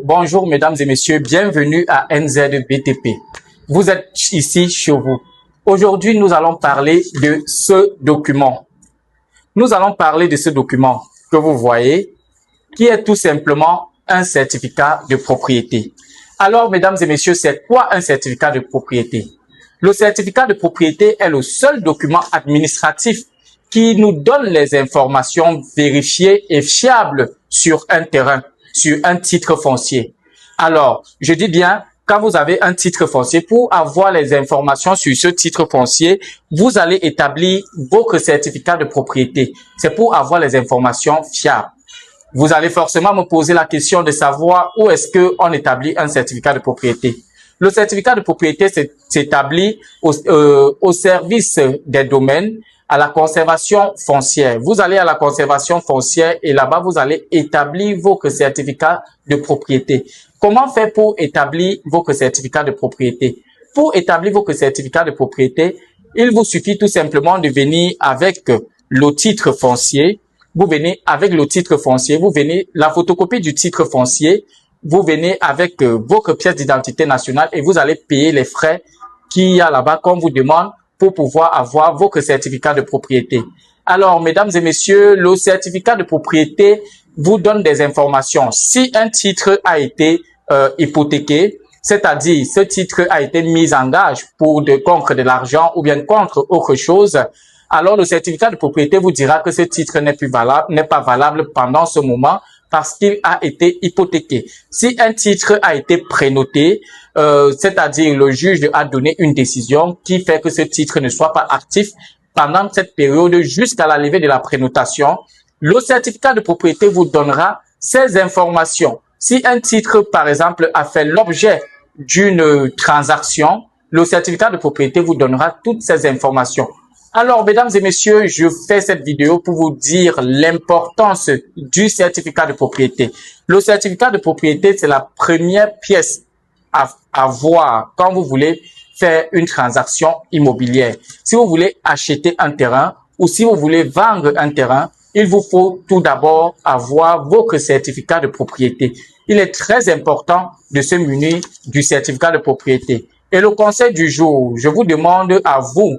Bonjour mesdames et messieurs, bienvenue à NZBTP. Vous êtes ici chez vous. Aujourd'hui, nous allons parler de ce document. Nous allons parler de ce document que vous voyez, qui est tout simplement un certificat de propriété. Alors, mesdames et messieurs, c'est quoi un certificat de propriété? Le certificat de propriété est le seul document administratif qui nous donne les informations vérifiées et fiables sur un terrain, sur un titre foncier. Alors, je dis bien, quand vous avez un titre foncier, pour avoir les informations sur ce titre foncier, vous allez établir votre certificat de propriété. C'est pour avoir les informations fiables. Vous allez forcément me poser la question de savoir où est-ce qu'on établit un certificat de propriété. Le certificat de propriété s'établit au service des domaines, à la conservation foncière. Vous allez à la conservation foncière et là-bas, vous allez établir votre certificat de propriété. Comment faire pour établir votre certificat de propriété? Pour établir votre certificat de propriété, il vous suffit tout simplement de venir avec le titre foncier. Vous venez avec le titre foncier, vous venez la photocopie du titre foncier, vous venez avec votre pièce d'identité nationale et vous allez payer les frais qu'il y a là-bas qu'on vous demande pour pouvoir avoir votre certificat de propriété. Alors, mesdames et messieurs, le certificat de propriété vous donne des informations. Si un titre a été hypothéqué, c'est-à-dire ce titre a été mis en gage pour contre de l'argent ou bien contre autre chose, alors le certificat de propriété vous dira que ce titre n'est pas valable pendant ce moment parce qu'il a été hypothéqué. Si un titre a été prénoté, c'est-à-dire le juge a donné une décision qui fait que ce titre ne soit pas actif pendant cette période jusqu'à la levée de la prénotation, le certificat de propriété vous donnera ces informations. Si un titre, par exemple, a fait l'objet d'une transaction, le certificat de propriété vous donnera toutes ces informations. Alors, mesdames et messieurs, je fais cette vidéo pour vous dire l'importance du certificat de propriété. Le certificat de propriété, c'est la première pièce à voir quand vous voulez faire une transaction immobilière. Si vous voulez acheter un terrain ou si vous voulez vendre un terrain, il vous faut tout d'abord avoir votre certificat de propriété. Il est très important de se munir du certificat de propriété. Et le conseil du jour, je vous demande à vous,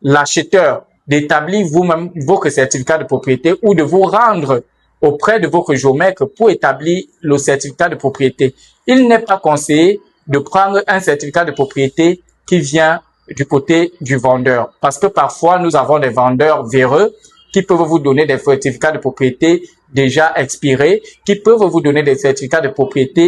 l'acheteur, d'établir vous-même votre certificat de propriété ou de vous rendre auprès de votre géomètre pour établir le certificat de propriété. Il n'est pas conseillé de prendre un certificat de propriété qui vient du côté du vendeur. Parce que parfois, nous avons des vendeurs véreux qui peuvent vous donner des certificats de propriété déjà expirés, qui peuvent vous donner des certificats de propriété